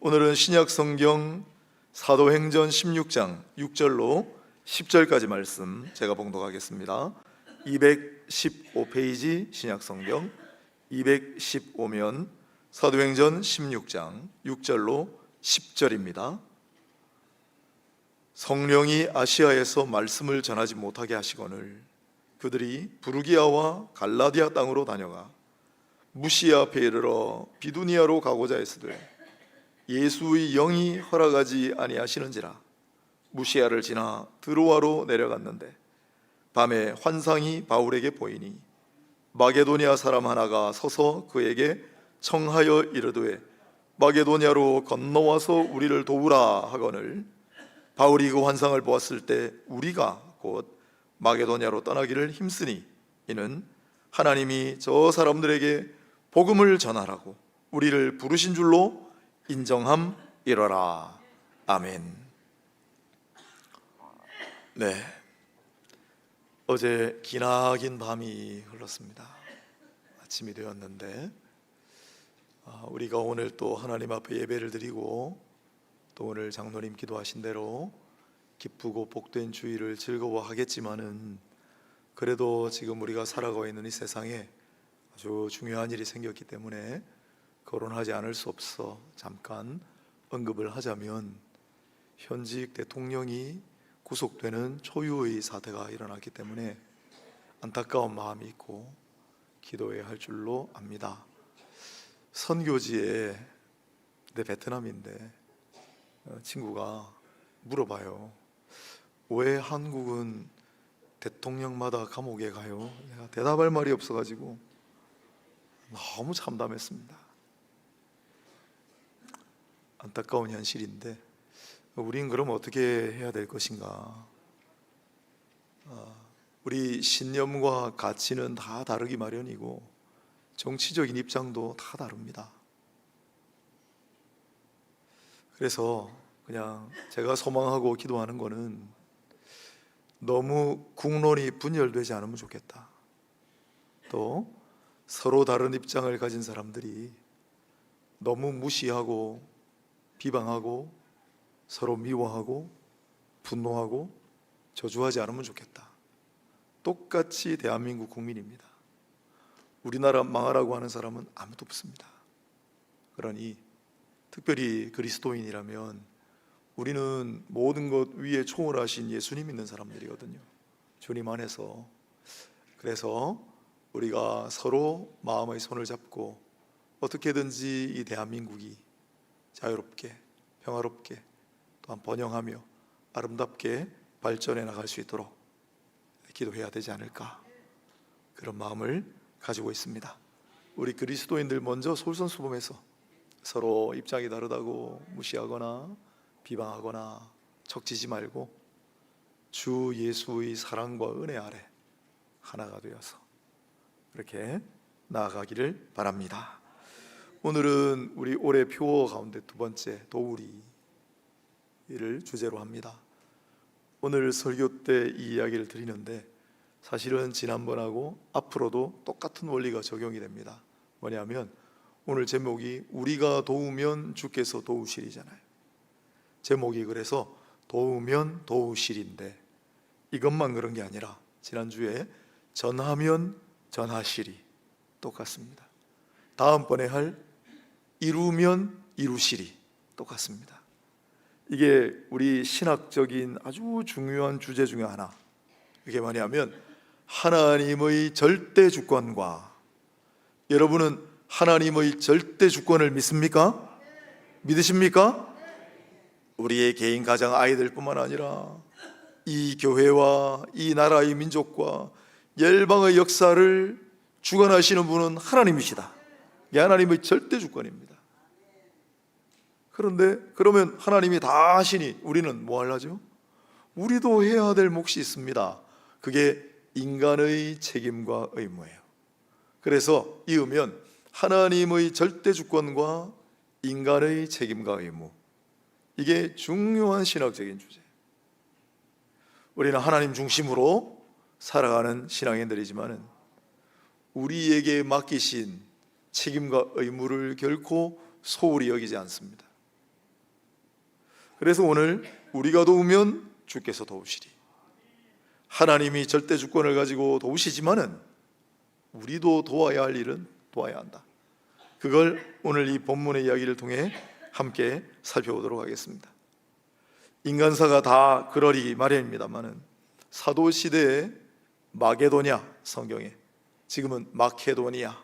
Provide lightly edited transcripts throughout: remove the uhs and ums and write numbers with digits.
오늘은 신약 성경 사도행전 16장 6절로 10절까지 말씀 제가 봉독하겠습니다. 215페이지 신약 성경 215면 사도행전 16장 6절로 10절입니다. 성령이 아시아에서 말씀을 전하지 못하게 하시거늘 그들이 부르기아와 갈라디아 땅으로 다녀가 무시아 앞에 이르러 비두니아로 가고자 했으되 예수의 영이 허락하지 아니하시는지라 무시아를 지나 드로아로 내려갔는데 밤에 환상이 바울에게 보이니 마게도니아 사람 하나가 서서 그에게 청하여 이르되 마게도니아로 건너와서 우리를 도우라 하거늘 바울이 그 환상을 보았을 때 우리가 곧 마게도니아로 떠나기를 힘쓰니 이는 하나님이 저 사람들에게 복음을 전하라고 우리를 부르신 줄로 인정함이러라. 아멘. 네, 어제 기나긴 밤이 흘렀습니다. 아침이 되었는데 우리가 오늘 또 하나님 앞에 예배를 드리고 또 오늘 장로님 기도하신 대로 기쁘고 복된 주일을 즐거워하겠지만은 그래도 지금 우리가 살아가고 있는 이 세상에 아주 중요한 일이 생겼기 때문에 거론하지 않을 수 없어 잠깐 언급을 하자면 현직 대통령이 구속되는 초유의 사태가 일어났기 때문에 안타까운 마음이 있고 기도해야 할 줄로 압니다. 선교지에 내 베트남인데 친구가 물어봐요. 왜 한국은 대통령마다 감옥에 가요? 내가 대답할 말이 없어가지고 너무 참담했습니다. 안타까운 현실인데 우린 그럼 어떻게 해야 될 것인가? 우리 신념과 가치는 다 다르기 마련이고 정치적인 입장도 다 다릅니다. 그래서 그냥 제가 소망하고 기도하는 거는 너무 국론이 분열되지 않으면 좋겠다. 또 서로 다른 입장을 가진 사람들이 너무 무시하고 비방하고 서로 미워하고 분노하고 저주하지 않으면 좋겠다. 똑같이 대한민국 국민입니다. 우리나라 망하라고 하는 사람은 아무도 없습니다. 그러니 특별히 그리스도인이라면 우리는 모든 것 위에 초월하신 예수님 믿는 사람들이거든요. 주님 안에서. 그래서 우리가 서로 마음의 손을 잡고 어떻게든지 이 대한민국이 자유롭게 평화롭게 또한 번영하며 아름답게 발전해 나갈 수 있도록 기도해야 되지 않을까, 그런 마음을 가지고 있습니다. 우리 그리스도인들 먼저 솔선수범해서 서로 입장이 다르다고 무시하거나 비방하거나 척지지 말고 주 예수의 사랑과 은혜 아래 하나가 되어서 그렇게 나아가기를 바랍니다. 오늘은 우리 올해 표어 가운데 두 번째 도우리를 주제로 합니다. 오늘 설교 때 이 이야기를 드리는데 사실은 지난번하고 앞으로도 똑같은 원리가 적용이 됩니다. 뭐냐면 오늘 제목이 우리가 도우면 주께서 도우시리잖아요. 제목이 그래서 도우면 도우시리인데 이것만 그런 게 아니라 지난주에 전하면 전하시리 똑같습니다. 다음번에 할 이루면 이루시리 똑같습니다. 이게 우리 신학적인 아주 중요한 주제 중에 하나. 이게 뭐냐면 하나님의 절대 주권과, 여러분은 하나님의 절대 주권을 믿습니까? 믿으십니까? 우리의 개인 가정 아이들뿐만 아니라 이 교회와 이 나라의 민족과 열방의 역사를 주관하시는 분은 하나님이시다. 이게 하나님의 절대 주권입니다. 그런데 그러면 하나님이 다 하시니 우리는 뭐 하려죠? 우리도 해야 될 몫이 있습니다. 그게 인간의 책임과 의무예요. 그래서 이으면 하나님의 절대 주권과 인간의 책임과 의무, 이게 중요한 신학적인 주제예요. 우리는 하나님 중심으로 살아가는 신앙인들이지만 우리에게 맡기신 책임과 의무를 결코 소홀히 여기지 않습니다. 그래서 오늘 우리가 도우면 주께서 도우시리. 하나님이 절대 주권을 가지고 도우시지만은 우리도 도와야 할 일은 도와야 한다. 그걸 오늘 이 본문의 이야기를 통해 함께 살펴보도록 하겠습니다. 인간사가 다 그러리 마련입니다만은 사도시대의 마게도냐, 성경에 지금은 마케도니아,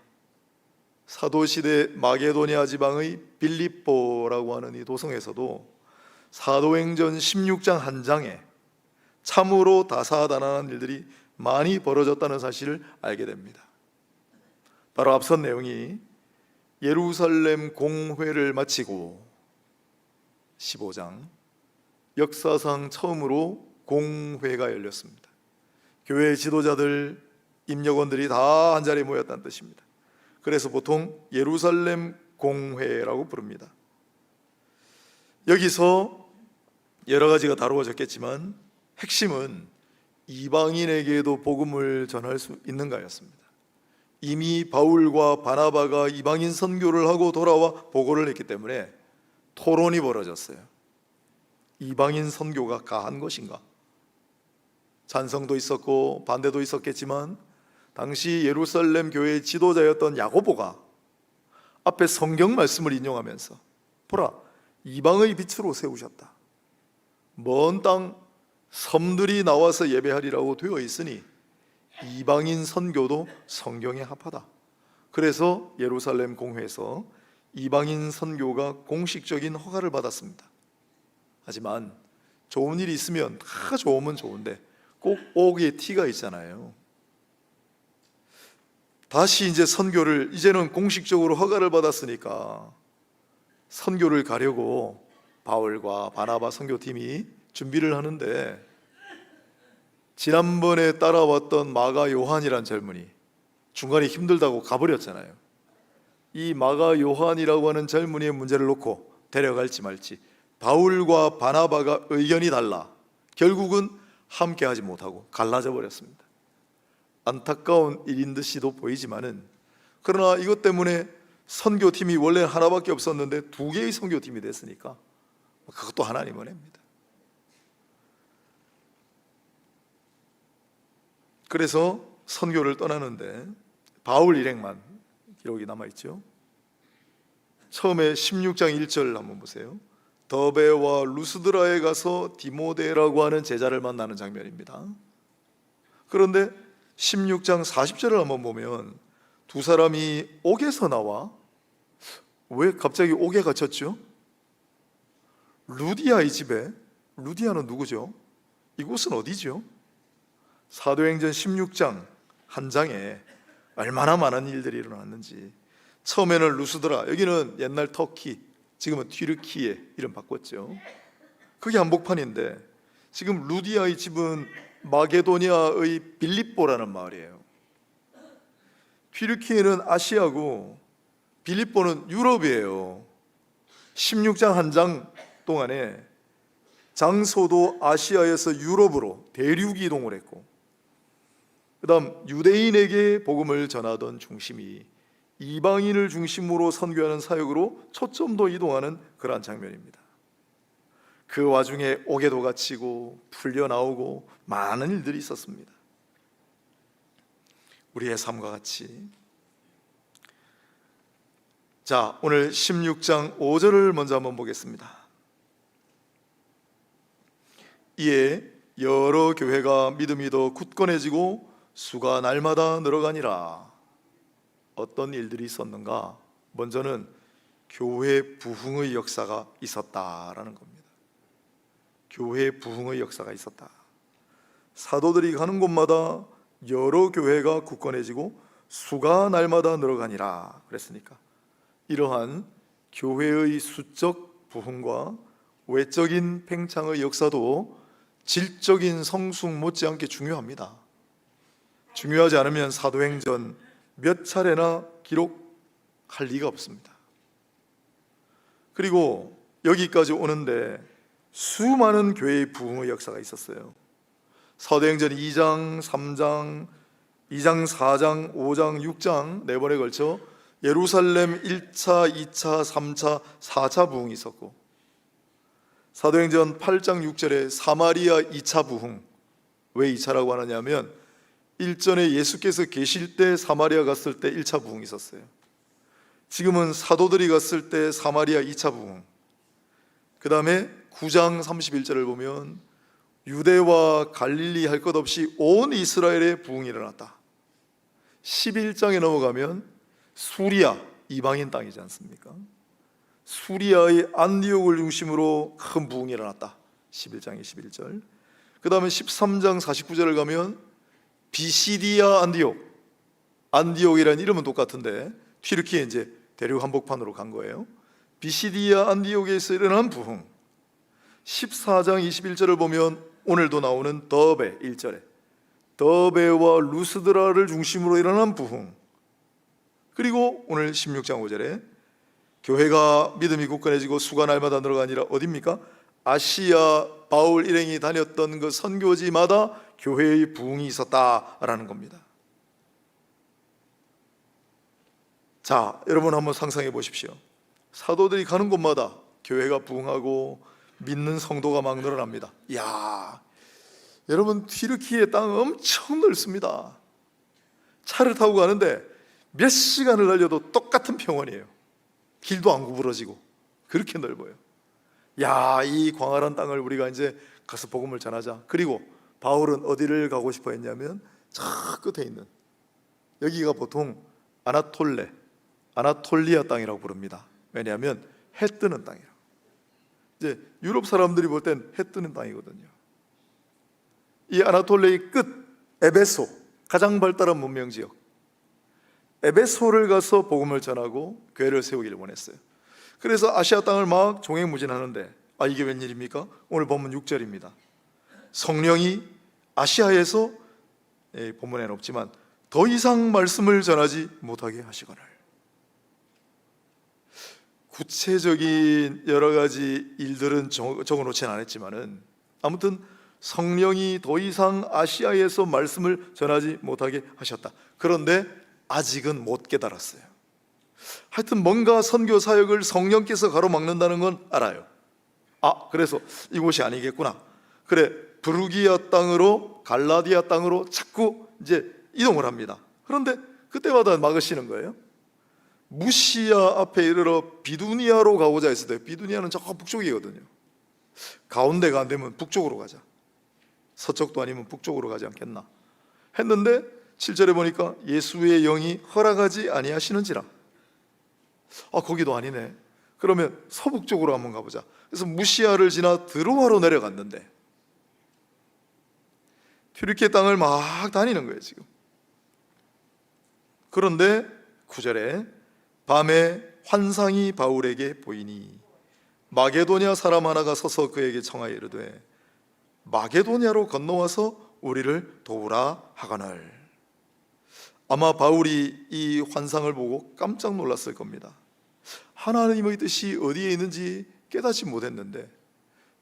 사도시대 마게도니아 지방의 빌립보라고 하는 이 도성에서도 사도행전 16장 한 장에 참으로 다사다난한 일들이 많이 벌어졌다는 사실을 알게 됩니다. 바로 앞선 내용이 예루살렘 공회를 마치고 15장 역사상 처음으로 공회가 열렸습니다. 교회 지도자들, 임역원들이 다 한자리에 모였다는 뜻입니다. 그래서 보통 예루살렘 공회라고 부릅니다. 여기서 여러 가지가 다루어졌겠지만 핵심은 이방인에게도 복음을 전할 수 있는가였습니다. 이미 바울과 바나바가 이방인 선교를 하고 돌아와 보고를 했기 때문에 토론이 벌어졌어요. 이방인 선교가 가한 것인가? 찬성도 있었고 반대도 있었겠지만 당시 예루살렘 교회의 지도자였던 야고보가 앞에 성경 말씀을 인용하면서 보라, 이방의 빛으로 세우셨다. 먼 땅 섬들이 나와서 예배하리라고 되어 있으니 이방인 선교도 성경에 합하다. 그래서 예루살렘 공회에서 이방인 선교가 공식적인 허가를 받았습니다. 하지만 좋은 일이 있으면 다 좋으면 좋은데 꼭 옥에 티가 있잖아요. 다시 이제 선교를 이제는 공식적으로 허가를 받았으니까 선교를 가려고 바울과 바나바 선교팀이 준비를 하는데 지난번에 따라왔던 마가 요한이란 젊은이 중간에 힘들다고 가버렸잖아요. 이 마가 요한이라고 하는 젊은이의 문제를 놓고 데려갈지 말지 바울과 바나바가 의견이 달라 결국은 함께하지 못하고 갈라져 버렸습니다. 안타까운 일인 듯이도 보이지만은 그러나 이것 때문에 선교팀이 원래 하나밖에 없었는데 2개의 선교팀이 됐으니까 그것도 하나님 은혜입니다. 그래서 선교를 떠나는데 바울 일행만 기록이 남아있죠. 처음에 16장 1절 한번 보세요. 더베와 루스드라에 가서 디모데라고 하는 제자를 만나는 장면입니다. 그런데 16장 40절을 한번 보면 두 사람이 옥에서 나와 왜 갑자기 옥에 갇혔죠? 루디아의 집에, 루디아는 누구죠? 이곳은 어디죠? 사도행전 16장 한 장에 얼마나 많은 일들이 일어났는지. 처음에는 루스드라, 여기는 옛날 터키, 지금은 튀르키예 이름 바꿨죠. 그게 한복판인데 지금 루디아의 집은 마게도니아의 빌립보라는 마을이에요. 튀르키예는 아시아고 빌립보는 유럽이에요. 16장 한 장 동안에 장소도 아시아에서 유럽으로 대륙 이동을 했고, 그 다음 유대인에게 복음을 전하던 중심이 이방인을 중심으로 선교하는 사역으로 초점도 이동하는 그러한 장면입니다. 그 와중에 옥에도 갇히고 풀려나오고 많은 일들이 있었습니다. 우리의 삶과 같이. 자, 오늘 16장 5절을 먼저 한번 보겠습니다. 이에 여러 교회가 믿음이 더 굳건해지고 수가 날마다 늘어가니라. 어떤 일들이 있었는가? 먼저는 교회 부흥의 역사가 있었다라는 겁니다. 교회 부흥의 역사가 있었다. 사도들이 가는 곳마다 여러 교회가 굳건해지고 수가 날마다 늘어가니라 그랬으니까 이러한 교회의 수적 부흥과 외적인 팽창의 역사도 질적인 성숙 못지않게 중요합니다. 중요하지 않으면 사도행전 몇 차례나 기록할 리가 없습니다. 그리고 여기까지 오는데 수많은 교회의 부흥의 역사가 있었어요. 사도행전 2장, 3장, 2장, 4장, 5장, 6장 4번에 걸쳐 예루살렘 1차, 2차, 3차, 4차 부흥이 있었고 사도행전 8장 6절에 사마리아 2차 부흥, 왜 2차라고 하느냐면 일전에 예수께서 계실 때 사마리아 갔을 때 1차 부흥이 있었어요. 지금은 사도들이 갔을 때 사마리아 2차 부흥. 그 다음에 9장 31절을 보면 유대와 갈릴리 할 것 없이 온 이스라엘에 부흥이 일어났다. 11장에 넘어가면 수리아, 이방인 땅이지 않습니까? 수리아의 안디옥을 중심으로 큰 부흥이 일어났다. 11장의 11절. 그 다음에 13장 49절을 가면 비시디아 안디옥, 안디옥이라는 이름은 똑같은데 튀르키예 이제 대륙 한복판으로 간 거예요. 비시디아 안디옥에서 일어난 부흥. 14장 21절을 보면 오늘도 나오는 더베 1절에 더베와 루스드라를 중심으로 일어난 부흥. 그리고 오늘 16장 5절에 교회가 믿음이 굳건해지고 수가 날마다 늘어가니라. 어디입니까? 아시아 바울 일행이 다녔던 그 선교지마다 교회의 부흥이 있었다라는 겁니다. 자, 여러분 한번 상상해 보십시오. 사도들이 가는 곳마다 교회가 부흥하고 믿는 성도가 막 늘어납니다. 이야, 여러분 튀르키예 땅 엄청 넓습니다. 차를 타고 가는데 몇 시간을 달려도 똑같은 평원이에요. 길도 안 구부러지고 그렇게 넓어요. 야, 이 광활한 땅을 우리가 이제 가서 복음을 전하자. 그리고 바울은 어디를 가고 싶어 했냐면 저 끝에 있는, 여기가 보통 아나톨리아 땅이라고 부릅니다. 왜냐하면 해 뜨는 땅이라고. 이제 유럽 사람들이 볼 땐 해 뜨는 땅이거든요. 이 아나톨리아의 끝 에베소, 가장 발달한 문명 지역, 에베소를 가서 복음을 전하고 교회를 세우기를 원했어요. 그래서 아시아 땅을 막 종횡무진하는데, 이게 웬일입니까? 오늘 본문 6절입니다. 성령이 아시아에서, 본문에는 없지만 더 이상 말씀을 전하지 못하게 하시거늘. 구체적인 여러 가지 일들은 적어놓지는 않았지만은 아무튼 성령이 더 이상 아시아에서 말씀을 전하지 못하게 하셨다. 그런데 아직은 못 깨달았어요. 하여튼 뭔가 선교 사역을 성령께서 가로막는다는 건 알아요. 그래서 이곳이 아니겠구나. 그래, 브루기아 땅으로, 갈라디아 땅으로 자꾸 이제 이동을 합니다. 그런데 그때마다 막으시는 거예요. 무시아 앞에 이르러 비두니아로 가고자 했을 때, 비두니아는 저 북쪽이거든요. 가운데가 안 되면 북쪽으로 가자, 서쪽도 아니면 북쪽으로 가지 않겠나 했는데 7절에 보니까 예수의 영이 허락하지 아니하시는지라. 거기도 아니네. 그러면 서북쪽으로 한번 가보자. 그래서 무시아를 지나 드로아로 내려갔는데 튀르키예 땅을 막 다니는 거예요 지금. 그런데 9절에 밤에 환상이 바울에게 보이니 마게도냐 사람 하나가 서서 그에게 청하여 이르되 마게도냐로 건너와서 우리를 도우라 하거늘. 아마 바울이 이 환상을 보고 깜짝 놀랐을 겁니다. 하나님의 뜻이 어디에 있는지 깨닫지 못했는데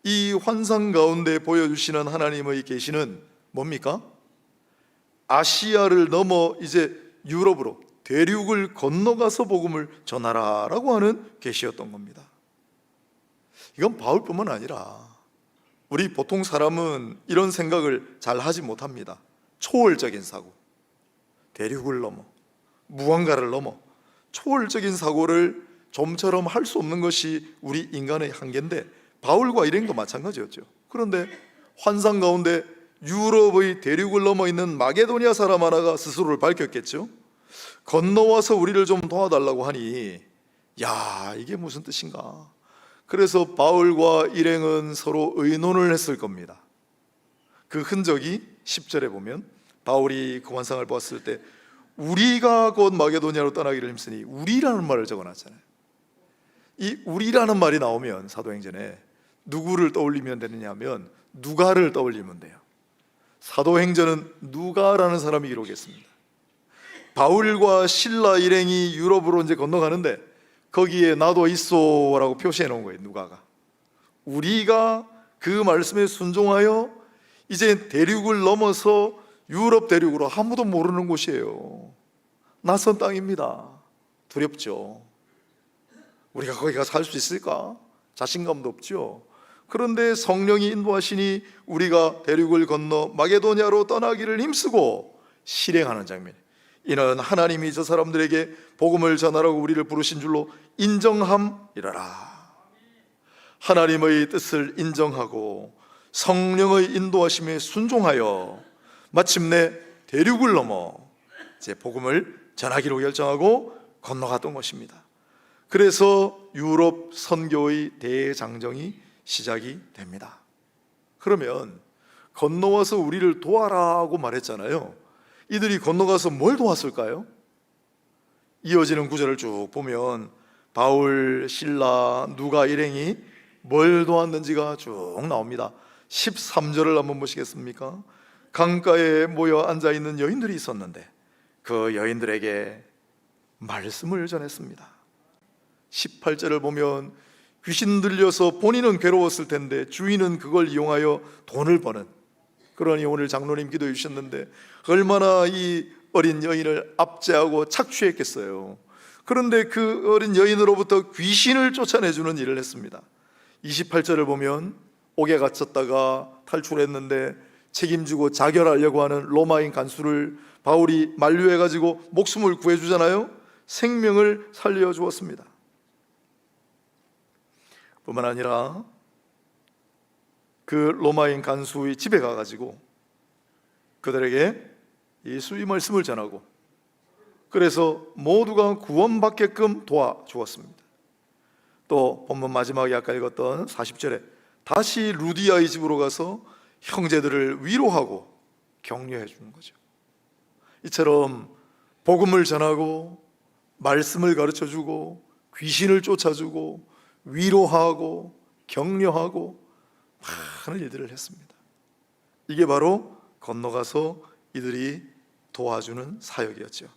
이 환상 가운데 보여주시는 하나님의 계시는 뭡니까? 아시아를 넘어 이제 유럽으로, 대륙을 건너가서 복음을 전하라라고 하는 계시였던 겁니다. 이건 바울뿐만 아니라 우리 보통 사람은 이런 생각을 잘 하지 못합니다. 초월적인 사고, 대륙을 넘어, 무언가를 넘어 초월적인 사고를 좀처럼 할 수 없는 것이 우리 인간의 한계인데 바울과 일행도 마찬가지였죠. 그런데 환상 가운데 유럽의 대륙을 넘어 있는 마게도니아 사람 하나가 스스로를 밝혔겠죠. 건너와서 우리를 좀 도와달라고 하니, 야, 이게 무슨 뜻인가. 그래서 바울과 일행은 서로 의논을 했을 겁니다. 그 흔적이 10절에 보면 바울이 그 환상을 보았을 때 우리가 곧 마게도니아로 떠나기를 힘쓰니, 우리라는 말을 적어놨잖아요. 이 우리라는 말이 나오면 사도행전에 누구를 떠올리면 되느냐 하면 누가를 떠올리면 돼요. 사도행전은 누가라는 사람이 기록했습니다. 바울과 실라 일행이 유럽으로 이제 건너가는데 거기에 나도 있소라고 표시해 놓은 거예요. 누가가. 우리가 그 말씀에 순종하여 이제 대륙을 넘어서 유럽 대륙으로, 아무도 모르는 곳이에요. 낯선 땅입니다. 두렵죠. 우리가 거기 가서 살 수 있을까? 자신감도 없죠. 그런데 성령이 인도하시니 우리가 대륙을 건너 마게도냐로 떠나기를 힘쓰고 실행하는 장면. 이는 하나님이 저 사람들에게 복음을 전하라고 우리를 부르신 줄로 인정함이라라. 하나님의 뜻을 인정하고 성령의 인도하심에 순종하여 마침내 대륙을 넘어 이제 복음을 전하기로 결정하고 건너갔던 것입니다. 그래서 유럽 선교의 대장정이 시작이 됩니다. 그러면 건너와서 우리를 도와라고 말했잖아요. 이들이 건너가서 뭘 도왔을까요? 이어지는 구절을 쭉 보면 바울, 실라, 누가 일행이 뭘 도왔는지가 쭉 나옵니다. 13절을 한번 보시겠습니까? 강가에 모여 앉아있는 여인들이 있었는데 그 여인들에게 말씀을 전했습니다. 18절을 보면 귀신 들려서 본인은 괴로웠을 텐데 주인은 그걸 이용하여 돈을 버는, 그러니 오늘 장로님 기도해 주셨는데 얼마나 이 어린 여인을 압제하고 착취했겠어요. 그런데 그 어린 여인으로부터 귀신을 쫓아내주는 일을 했습니다. 28절을 보면 옥에 갇혔다가 탈출했는데 책임지고 자결하려고 하는 로마인 간수를 바울이 만류해가지고 목숨을 구해주잖아요. 생명을 살려주었습니다. 뿐만 아니라 그 로마인 간수의 집에 가가지고 그들에게 예수의 말씀을 전하고 그래서 모두가 구원받게끔 도와주었습니다. 또 본문 마지막에 아까 읽었던 40절에 다시 루디아의 집으로 가서 형제들을 위로하고 격려해 주는 거죠. 이처럼 복음을 전하고 말씀을 가르쳐 주고 귀신을 쫓아주고 위로하고 격려하고 많은 일들을 했습니다. 이게 바로 건너가서 이들이 도와주는 사역이었죠.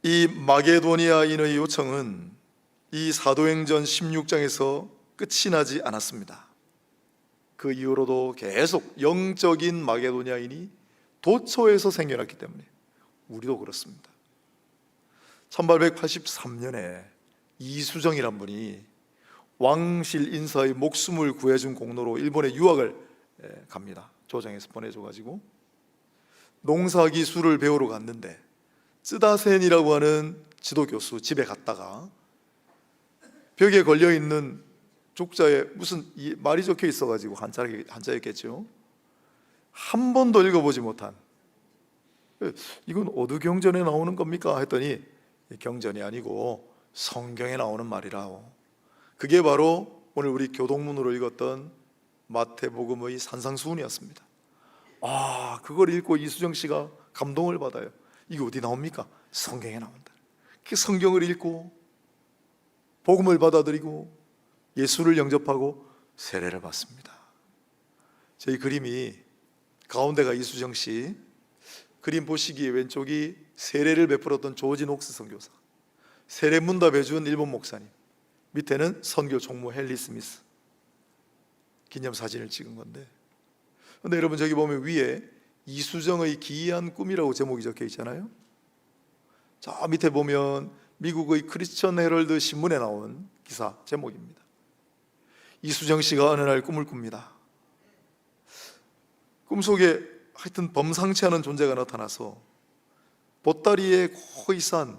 이 마게도니아인의 요청은 이 사도행전 16장에서 끝이 나지 않았습니다. 그 이후로도 계속 영적인 마게도니아인이 도처에서 생겨났기 때문에 우리도 그렇습니다. 1883년에 이수정이란 분이 왕실 인사의 목숨을 구해준 공로로 일본에 유학을 갑니다. 조정에서 보내줘가지고 농사기술을 배우러 갔는데 쯔다센이라고 하는 지도교수 집에 갔다가 벽에 걸려있는 족자에 무슨 말이 적혀 있어가지고 한자였겠죠. 한 번도 읽어보지 못한, 이건 어느 경전에 나오는 겁니까? 했더니 경전이 아니고 성경에 나오는 말이라고. 그게 바로 오늘 우리 교동문으로 읽었던 마태복음의 산상수훈이었습니다. 그걸 읽고 이수정 씨가 감동을 받아요. 이게 어디 나옵니까? 성경에 나온다. 그 성경을 읽고 복음을 받아들이고 예수를 영접하고 세례를 받습니다. 저희 그림이 가운데가 이수정 씨, 그림 보시기에 왼쪽이 세례를 베풀었던 조진 옥스 선교사, 세례 문답해 준 일본 목사님, 밑에는 선교 총무 헨리 스미스 기념사진을 찍은 건데, 근데 여러분 저기 보면 위에 이수정의 기이한 꿈이라고 제목이 적혀 있잖아요. 저 밑에 보면 미국의 크리스천 헤럴드 신문에 나온 기사 제목입니다. 이수정 씨가 어느 날 꿈을 꿉니다. 꿈속에 하여튼 범상치 않은 존재가 나타나서 보따리에 거의 싼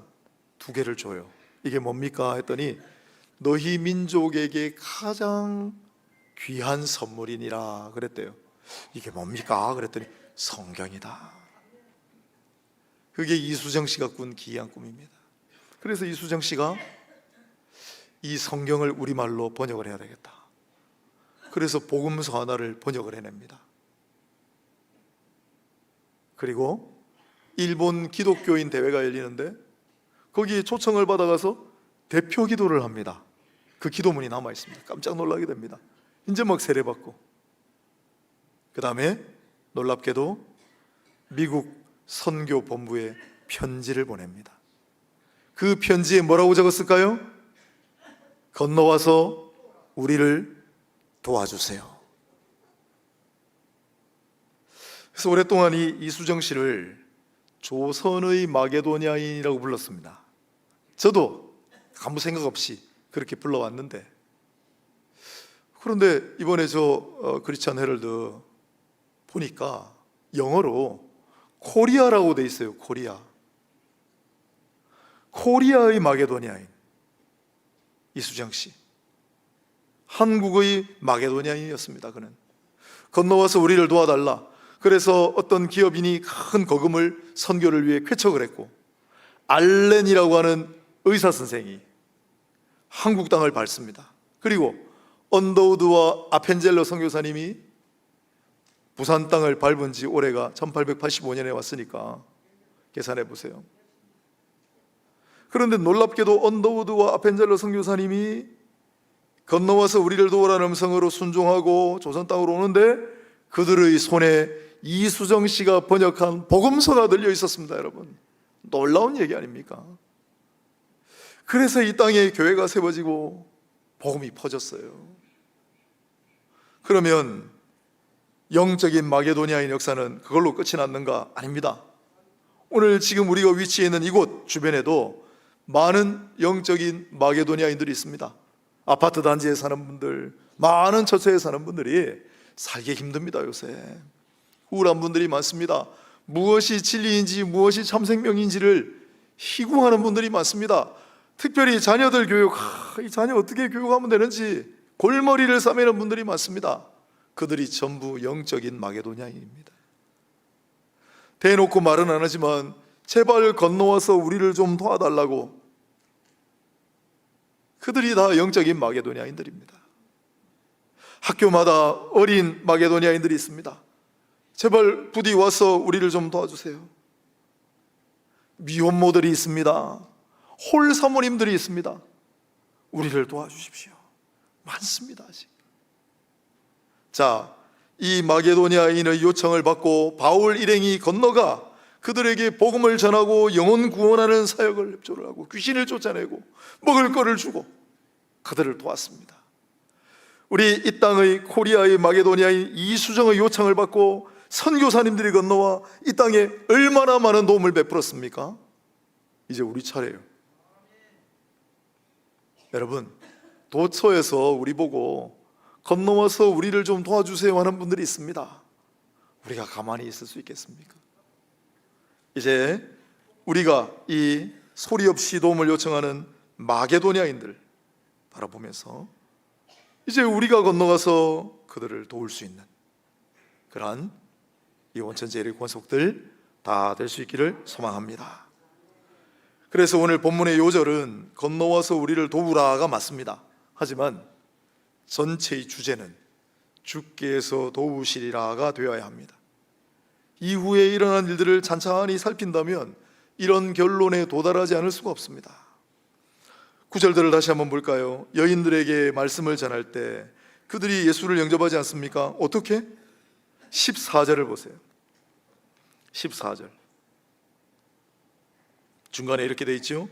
2개를 줘요. 이게 뭡니까? 했더니 너희 민족에게 가장 귀한 선물이니라 그랬대요. 이게 뭡니까? 그랬더니 성경이다. 그게 이수정 씨가 꾼 기이한 꿈입니다. 그래서 이수정 씨가 이 성경을 우리말로 번역을 해야 되겠다. 그래서 복음서 하나를 번역을 해냅니다. 그리고 일본 기독교인 대회가 열리는데 거기에 초청을 받아가서 대표 기도를 합니다. 그 기도문이 남아 있습니다. 깜짝 놀라게 됩니다. 이제 막 세례받고, 그 다음에 놀랍게도 미국 선교본부에 편지를 보냅니다. 그 편지에 뭐라고 적었을까요? 건너와서 우리를 도와주세요. 그래서 오랫동안 이수정 씨를 조선의 마게도니아인이라고 불렀습니다. 저도 아무 생각 없이 그렇게 불러왔는데 그런데 이번에 크리스찬 헤럴드 보니까 영어로 코리아라고 돼 있어요. 코리아의 마게도니아인 이수정 씨, 한국의 마게도니아인이었습니다. 그는 건너와서 우리를 도와달라. 그래서 어떤 기업인이 큰 거금을 선교를 위해 쾌척을 했고, 알렌이라고 하는 의사 선생이 한국 땅을 밟습니다. 그리고 언더우드와 아펜젤러 선교사님이 부산 땅을 밟은 지 올해가 1885년에 왔으니까 계산해 보세요. 그런데 놀랍게도 언더우드와 아펜젤러 선교사님이 건너와서 우리를 도우라는 음성으로 순종하고 조선 땅으로 오는데 그들의 손에 이수정 씨가 번역한 복음서가 들려 있었습니다. 여러분, 놀라운 얘기 아닙니까? 그래서 이 땅에 교회가 세워지고 복음이 퍼졌어요. 그러면 영적인 마게도니아인 역사는 그걸로 끝이 났는가? 아닙니다. 오늘 지금 우리가 위치해 있는 이곳 주변에도 많은 영적인 마게도니아인들이 있습니다. 아파트 단지에 사는 분들, 많은 처처에 사는 분들이 살기 힘듭니다. 요새 우울한 분들이 많습니다. 무엇이 진리인지 무엇이 참생명인지를 희구하는 분들이 많습니다. 특별히 자녀들 교육, 이 자녀 어떻게 교육하면 되는지 골머리를 싸매는 분들이 많습니다. 그들이 전부 영적인 마게도냐인입니다. 대놓고 말은 안 하지만 제발 건너와서 우리를 좀 도와달라고, 그들이 다 영적인 마게도냐인들입니다. 학교마다 어린 마게도냐인들이 있습니다. 제발 부디 와서 우리를 좀 도와주세요. 미혼모들이 있습니다. 홀 사모님들이 있습니다. 우리를 도와주십시오. 많습니다. 아직. 자, 이 마게도니아인의 요청을 받고 바울 일행이 건너가 그들에게 복음을 전하고 영혼 구원하는 사역을 협조를 하고 귀신을 쫓아내고 먹을 거를 주고 그들을 도왔습니다. 우리 이 땅의 코리아의 마게도니아인 이수정의 요청을 받고 선교사님들이 건너와 이 땅에 얼마나 많은 도움을 베풀었습니까? 이제 우리 차례예요. 여러분, 도처에서 우리 보고 건너와서 우리를 좀 도와주세요 하는 분들이 있습니다. 우리가 가만히 있을 수 있겠습니까? 이제 우리가 이 소리 없이 도움을 요청하는 마게도니아인들 바라보면서 이제 우리가 건너가서 그들을 도울 수 있는 그러한 이 원천제일의 권속들 다 될 수 있기를 소망합니다. 그래서 오늘 본문의 요절은 건너와서 우리를 도우라가 맞습니다. 하지만 전체의 주제는 주께서 도우시리라가 되어야 합니다. 이후에 일어난 일들을 찬찬히 살핀다면 이런 결론에 도달하지 않을 수가 없습니다. 구절들을 다시 한번 볼까요? 여인들에게 말씀을 전할 때 그들이 예수를 영접하지 않습니까? 어떻게? 14절을 보세요. 14절 중간에 이렇게 돼 있죠.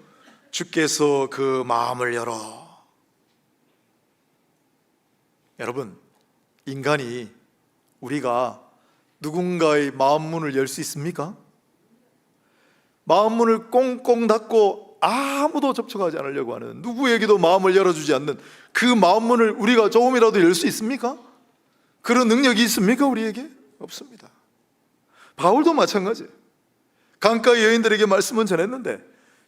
주께서 그 마음을 열어. 여러분, 인간이 우리가 누군가의 마음 문을 열 수 있습니까? 마음 문을 꽁꽁 닫고 아무도 접촉하지 않으려고 하는, 누구에게도 마음을 열어주지 않는 그 마음 문을 우리가 조금이라도 열 수 있습니까? 그런 능력이 있습니까? 우리에게? 없습니다. 바울도 마찬가지. 강가의 여인들에게 말씀은 전했는데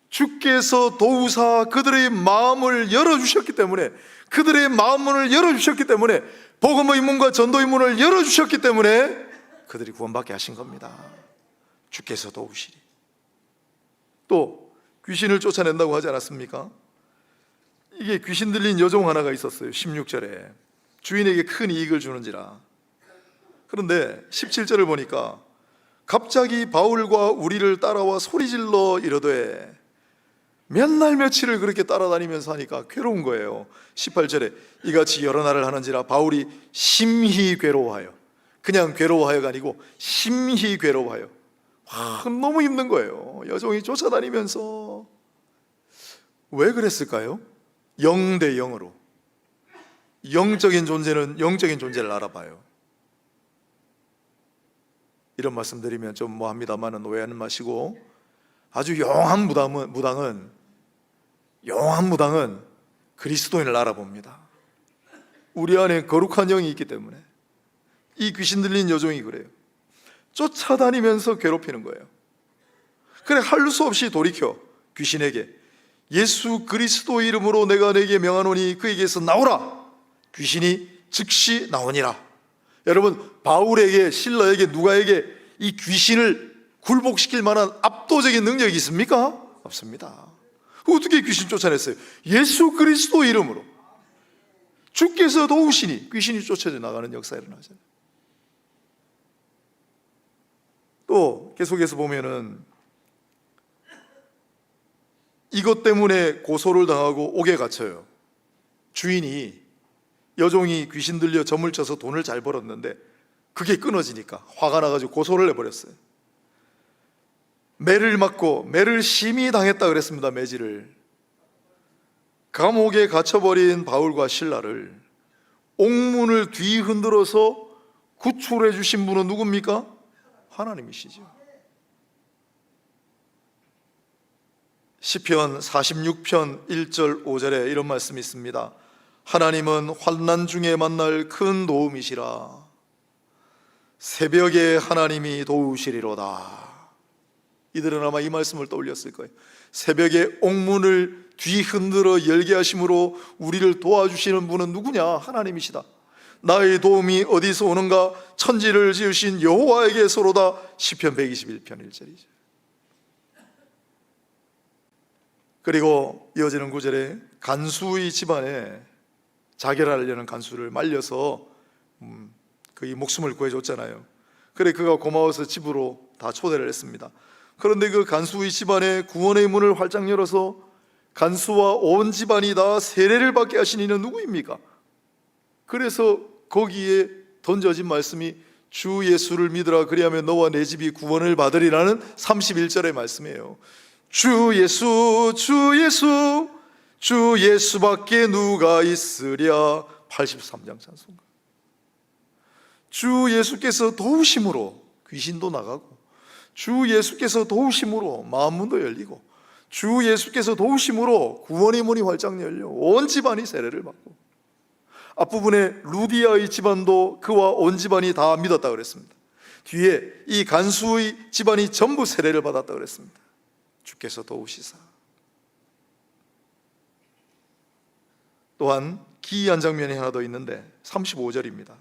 주께서 도우사 그들의 마음을 열어주셨기 때문에, 그들의 마음 문을 열어주셨기 때문에, 복음의 문과 전도의 문을 열어주셨기 때문에 그들이 구원받게 하신 겁니다. 주께서 도우시리. 또 귀신을 쫓아낸다고 하지 않았습니까? 이게 귀신 들린 여종 하나가 있었어요. 16절에 주인에게 큰 이익을 주는지라. 그런데 17절을 보니까 갑자기 바울과 우리를 따라와 소리질러 이러되, 몇 날 며칠을 그렇게 따라다니면서 하니까 괴로운 거예요. 18절에 이같이 여러 날을 하는지라 바울이 심히 괴로워하여, 그냥 괴로워하여가 아니고 심히 괴로워하여, 너무 힘든 거예요. 여종이 쫓아다니면서. 왜 그랬을까요? 영 대 영으로. 영적인 존재는 영적인 존재를 알아봐요. 이런 말씀 드리면 좀 뭐합니다만은 오해하는 마시고, 아주 영한 무당은 그리스도인을 알아봅니다. 우리 안에 거룩한 영이 있기 때문에 이 귀신 들린 여종이 그래요. 쫓아다니면서 괴롭히는 거예요. 그래 할 수 없이 돌이켜 귀신에게 예수 그리스도 이름으로 내가 내게 명하노니 그에게서 나오라. 귀신이 즉시 나오니라. 여러분, 바울에게, 실라에게, 누가에게 이 귀신을 굴복시킬 만한 압도적인 능력이 있습니까? 없습니다. 어떻게 귀신 쫓아냈어요? 예수 그리스도 이름으로. 주께서 도우시니 귀신이 쫓아져 나가는 역사가 일어나잖아요. 또 계속해서 보면은 이것 때문에 고소를 당하고 옥에 갇혀요. 주인이, 여종이 귀신 들려 점을 쳐서 돈을 잘 벌었는데 그게 끊어지니까 화가 나가지고 고소를 해버렸어요. 매를 맞고, 매를 심히 당했다 그랬습니다. 매질을. 감옥에 갇혀버린 바울과 실라를 옥문을 뒤흔들어서 구출해 주신 분은 누굽니까? 하나님이시죠. 시편 46편 1절 5절에 이런 말씀이 있습니다. 하나님은 환난 중에 만날 큰 도움이시라. 새벽에 하나님이 도우시리로다. 이들은 아마 이 말씀을 떠올렸을 거예요. 새벽에 옥문을 뒤흔들어 열게 하심으로 우리를 도와주시는 분은 누구냐? 하나님이시다. 나의 도움이 어디서 오는가? 천지를 지으신 여호와에게서로다. 시편 121편 1절이죠. 그리고 이어지는 구절에 간수의 집안에 자결하려는 간수를 말려서 그의 목숨을 구해줬잖아요. 그래 그가 고마워서 집으로 다 초대를 했습니다. 그런데 그 간수의 집안에 구원의 문을 활짝 열어서 간수와 온 집안이 다 세례를 받게 하신 이는 누구입니까? 그래서 거기에 던져진 말씀이 주 예수를 믿으라 그리하면 너와 내 집이 구원을 받으리라는 31절의 말씀이에요. 주 예수, 주 예수, 주 예수밖에 누가 있으랴. 83장 찬송가. 주 예수께서 도우심으로 귀신도 나가고, 주 예수께서 도우심으로 마음문도 열리고, 주 예수께서 도우심으로 구원의 문이 활짝 열려 온 집안이 세례를 받고, 앞부분에 루디아의 집안도 그와 온 집안이 다 믿었다 그랬습니다. 뒤에 이 간수의 집안이 전부 세례를 받았다 그랬습니다. 주께서 도우시사. 또한 기이한 장면이 하나 더 있는데 35절입니다.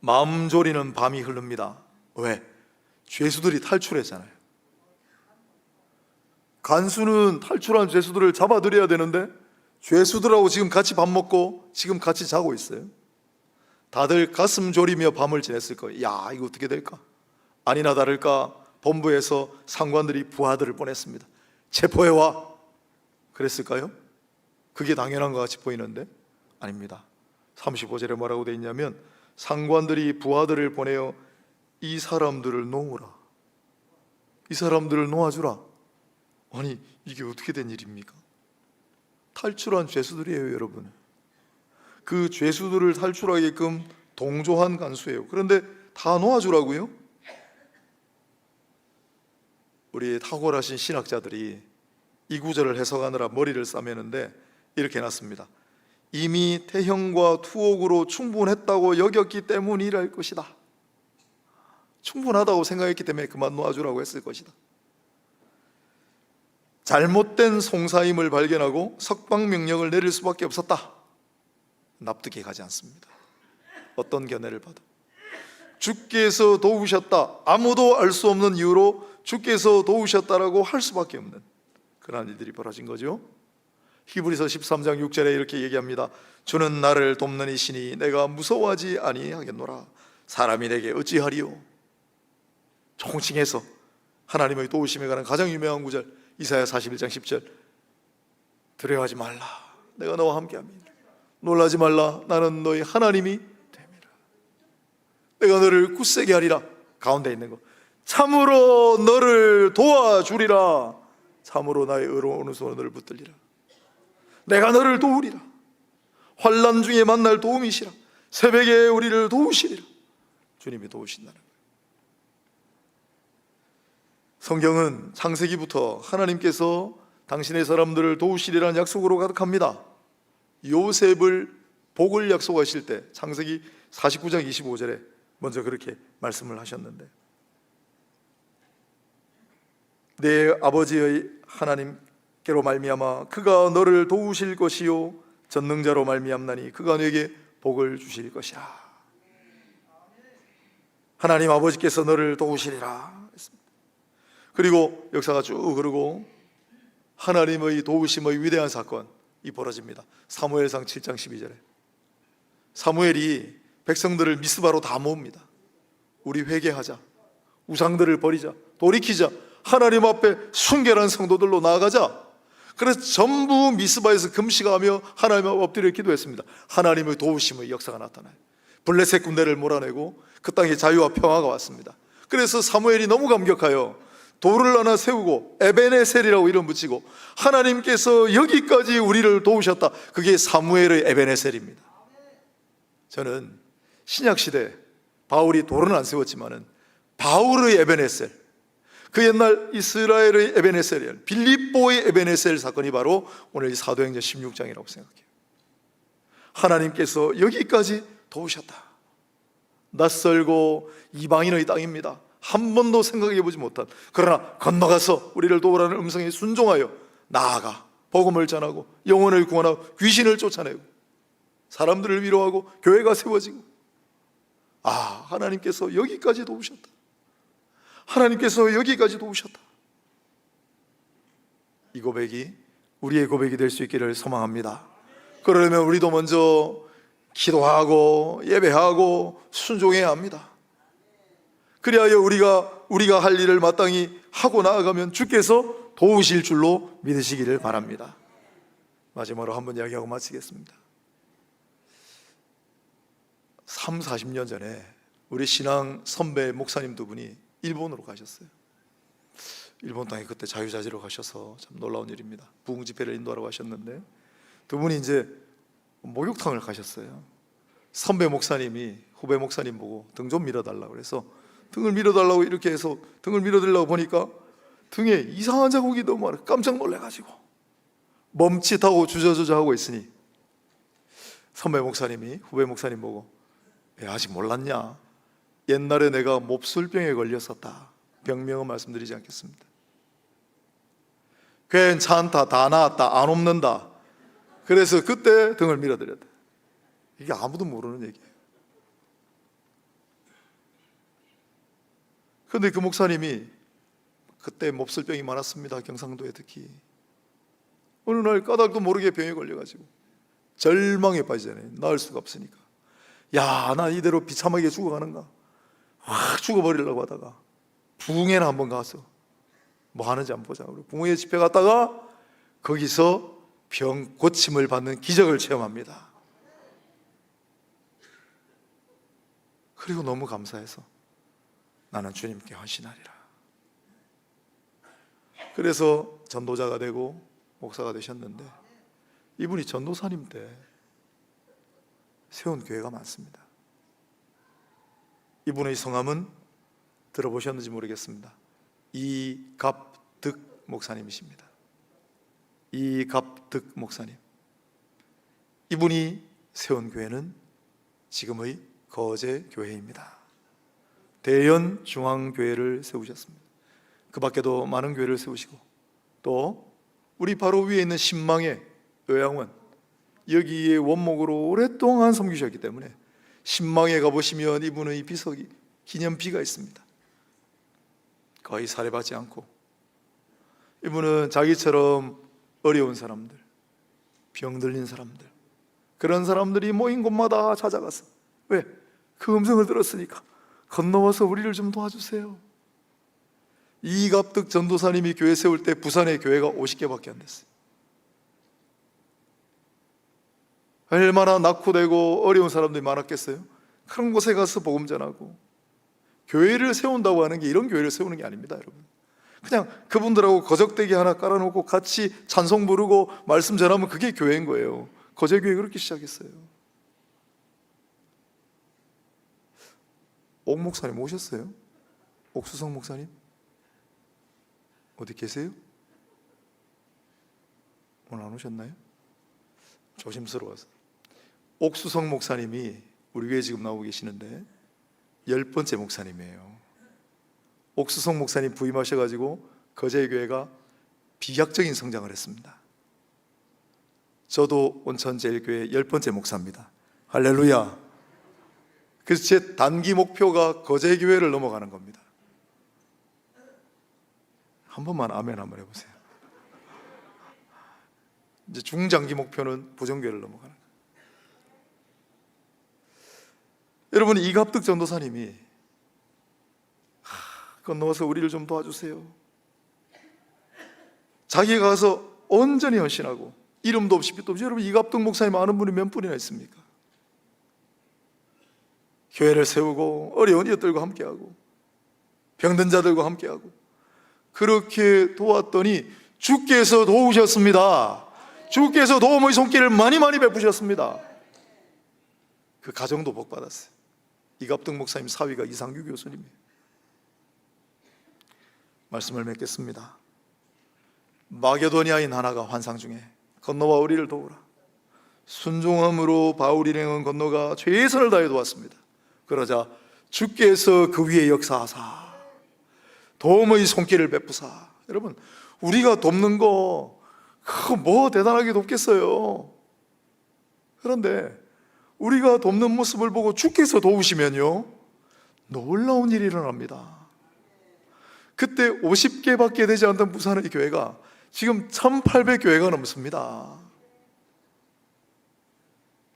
마음 졸이는 밤이 흐릅니다. 왜? 죄수들이 탈출했잖아요. 간수는 탈출한 죄수들을 잡아들여야 되는데 죄수들하고 지금 같이 밥 먹고 지금 같이 자고 있어요. 다들 가슴 졸이며 밤을 지냈을 거예요. 야, 이거 어떻게 될까? 아니나 다를까 본부에서 상관들이 부하들을 보냈습니다. 체포해와. 그랬을까요? 그게 당연한 것 같이 보이는데 아닙니다. 35절에 뭐라고 되어 있냐면 상관들이 부하들을 보내어 이 사람들을 놓으라. 이 사람들을 놓아주라. 아니 이게 어떻게 된 일입니까? 탈출한 죄수들이에요, 여러분. 그 죄수들을 탈출하게끔 동조한 간수예요. 그런데 다 놓아주라고요? 우리 탁월하신 신학자들이 이 구절을 해석하느라 머리를 싸매는데 이렇게 해놨습니다. 이미 태형과 투옥으로 충분했다고 여겼기 때문이랄 것이다. 충분하다고 생각했기 때문에 그만 놓아주라고 했을 것이다. 잘못된 송사임을 발견하고 석방명령을 내릴 수밖에 없었다. 납득이 가지 않습니다. 어떤 견해를 봐도 주께서 도우셨다, 아무도 알 수 없는 이유로 주께서 도우셨다라고 할 수밖에 없는 그러한 일들이 벌어진 거죠. 히브리서 13장 6절에 이렇게 얘기합니다. 주는 나를 돕는 이시니 내가 무서워하지 아니하겠노라. 사람이 내게 어찌하리요? 총칭해서 하나님의 도우심에 관한 가장 유명한 구절 이사야 41장 10절. 두려워하지 말라, 내가 너와 함께함이니라. 놀라지 말라, 나는 너희 하나님이 됨이라. 내가 너를 굳세게 하리라. 가운데 있는 거 참으로 너를 도와주리라. 참으로 나의 의로운 손으로 너를 붙들리라. 내가 너를 도우리라. 환난 중에 만날 도움이시라. 새벽에 우리를 도우시리라. 주님이 도우신다는 거예요. 성경은 창세기부터 하나님께서 당신의 사람들을 도우시리라는 약속으로 가득합니다. 요셉을 복을 약속하실 때 창세기 49장 25절에 먼저 그렇게 말씀을 하셨는데, 내 아버지의 하나님께로 말미암아 그가 너를 도우실 것이요 전능자로 말미암나니 그가 너에게 복을 주실 것이라. 하나님 아버지께서 너를 도우시리라 했습니다. 그리고 역사가 쭉 흐르고 하나님의 도우심의 위대한 사건이 벌어집니다. 사무엘상 7장 12절에 사무엘이 백성들을 미스바로 다 모읍니다. 우리 회개하자, 우상들을 버리자, 돌이키자, 하나님 앞에 순결한 성도들로 나아가자. 그래서 전부 미스바에서 금식하며 하나님 앞에 엎드려 기도했습니다. 하나님의 도우심의 역사가 나타나요. 블레셋 군대를 몰아내고 그 땅에 자유와 평화가 왔습니다. 그래서 사무엘이 너무 감격하여 돌을 하나 세우고 에베네셀이라고 이름 붙이고, 하나님께서 여기까지 우리를 도우셨다. 그게 사무엘의 에베네셀입니다. 저는 신약시대 바울이 돌은 안 세웠지만은 바울의 에베네셀, 그 옛날 이스라엘의 에베네셀, 빌립보의 에베네셀 사건이 바로 오늘 이 사도행전 16장이라고 생각해요. 하나님께서 여기까지 도우셨다. 낯설고 이방인의 땅입니다. 한 번도 생각해보지 못한, 그러나 건너가서 우리를 도우라는 음성에 순종하여 나아가 복음을 전하고 영혼을 구원하고 귀신을 쫓아내고 사람들을 위로하고 교회가 세워지고, 하나님께서 여기까지 도우셨다. 하나님께서 여기까지 도우셨다. 이 고백이 우리의 고백이 될 수 있기를 소망합니다. 그러려면 우리도 먼저 기도하고 예배하고 순종해야 합니다. 그리하여 우리가 할 일을 마땅히 하고 나아가면 주께서 도우실 줄로 믿으시기를 바랍니다. 마지막으로 한번 이야기하고 마치겠습니다. 40년 전에 우리 신앙 선배 목사님 두 분이 일본으로 가셨어요. 일본 땅에 그때 자유자재로 가셔서 참 놀라운 일입니다. 부흥 집회를 인도하러 가셨는데 두 분이 이제 목욕탕을 가셨어요. 선배 목사님이 후배 목사님 보고 등 좀 밀어달라고 그래서 등을 밀어달라고 이렇게 해서 등을 밀어달라고 보니까 등에 이상한 자국이 너무 많아. 깜짝 놀래가지고 멈칫하고 주저주저하고 있으니 선배 목사님이 후배 목사님 보고, 아직 몰랐냐? 옛날에 내가 몹술병에 걸렸었다. 병명은 말씀드리지 않겠습니다. 괜찮다, 다 나았다, 안 옵는다. 그래서 그때 등을 밀어드렸다. 이게 아무도 모르는 얘기예요. 그런데 그 목사님이 그때 몹술병이 많았습니다. 경상도에 특히. 어느 날 까닭도 모르게 병에 걸려가지고 절망에 빠지잖아요. 나을 수가 없으니까. 나 이대로 비참하게 죽어가는가? 확 죽어버리려고 하다가 부흥회나 한번 가서 뭐 하는지 한번 보자. 부흥회 집회 갔다가 거기서 병 고침을 받는 기적을 체험합니다. 그리고 너무 감사해서 나는 주님께 헌신하리라. 그래서 전도자가 되고 목사가 되셨는데, 이분이 전도사님 때 세운 교회가 많습니다. 이분의 성함은 들어보셨는지 모르겠습니다. 이갑득 목사님이십니다. 이갑득 목사님. 이분이 세운 교회는 지금의 거제 교회입니다. 대연 중앙교회를 세우셨습니다. 그 밖에도 많은 교회를 세우시고, 또 우리 바로 위에 있는 신망의 요양원, 여기에 원목으로 오랫동안 섬기셨기 때문에 신망에 가보시면 이분의 비석이, 기념비가 있습니다. 거의 살해받지 않고, 이분은 자기처럼 어려운 사람들, 병 들린 사람들, 그런 사람들이 모인 곳마다 찾아가서, 왜? 그 음성을 들었으니까 건너와서 우리를 좀 도와주세요. 이갑득 전도사님이 교회 세울 때 부산에 교회가 50개밖에 안 됐어요. 얼마나 낙후되고 어려운 사람들이 많았겠어요? 그런 곳에 가서 복음 전하고, 교회를 세운다고 하는 게 이런 교회를 세우는 게 아닙니다, 여러분. 그냥 그분들하고 거적대기 하나 깔아놓고 같이 찬송 부르고 말씀 전하면 그게 교회인 거예요. 거제교회 그렇게 시작했어요. 옥 목사님 오셨어요? 옥수성 목사님? 어디 계세요? 오늘 안 오셨나요? 조심스러워서. 옥수성 목사님이 우리 교회에 지금 나오고 계시는데 10번째 목사님이에요. 옥수성 목사님 부임하셔가지고 거제교회가 비약적인 성장을 했습니다. 저도 온천제일교회 10번째 목사입니다. 할렐루야. 그래서 제 단기 목표가 거제교회를 넘어가는 겁니다. 한 번만 아멘 한번 해보세요. 이제 중장기 목표는 부정교회를 넘어가는 거예요. 여러분, 이갑득 전도사님이 건너와서 우리를 좀 도와주세요. 자기가 가서 온전히 헌신하고 이름도 없이 빛도 없이. 여러분, 이갑득 목사님 아는 분이 몇 분이나 있습니까? 교회를 세우고 어려운 이웃들과 함께하고 병든 자들과 함께하고 그렇게 도왔더니 주께서 도우셨습니다. 주께서 도움의 손길을 많이 베푸셨습니다. 그 가정도 복받았어요. 이갑득 목사님 사위가 이상규 교수님이에요. 말씀을 맺겠습니다. 마게도니아인 하나가 환상 중에 건너와 우리를 도우라. 순종함으로 바울 일행은 건너가 최선을 다해 도왔습니다. 그러자 주께서 그 위에 역사하사 도움의 손길을 베푸사. 여러분, 우리가 돕는 거 그거 뭐 대단하게 돕겠어요. 그런데 우리가 돕는 모습을 보고 주께서 도우시면요, 놀라운 일이 일어납니다. 그때 50개밖에 되지 않던 부산의 교회가 지금 1800교회가 넘습니다.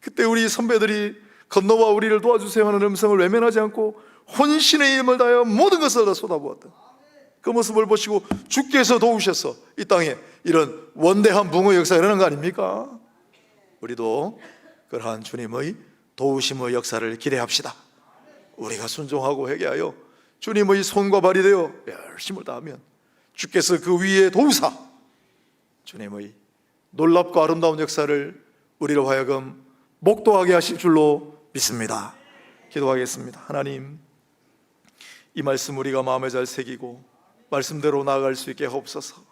그때 우리 선배들이 건너와 우리를 도와주세요 하는 음성을 외면하지 않고 혼신의 힘을 다하여 모든 것을 다 쏟아부었다. 그 모습을 보시고 주께서 도우셔서 이 땅에 이런 원대한 붕어의 역사가 일어난 거 아닙니까? 우리도 그러한 주님의 도우심의 역사를 기대합시다. 우리가 순종하고 회개하여 주님의 손과 발이 되어 열심을 다하면 주께서 그 위에 도우사 주님의 놀랍고 아름다운 역사를 우리로 하여금 목도하게 하실 줄로 믿습니다. 기도하겠습니다. 하나님, 이 말씀 우리가 마음에 잘 새기고 말씀대로 나아갈 수 있게 하옵소서.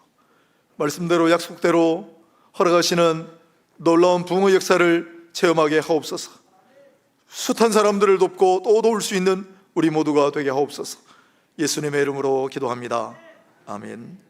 말씀대로 약속대로 허락하시는 놀라운 부흥의 역사를 체험하게 하옵소서. 숱한 사람들을 돕고 또 도울 수 있는 우리 모두가 되게 하옵소서. 예수님의 이름으로 기도합니다. 아멘.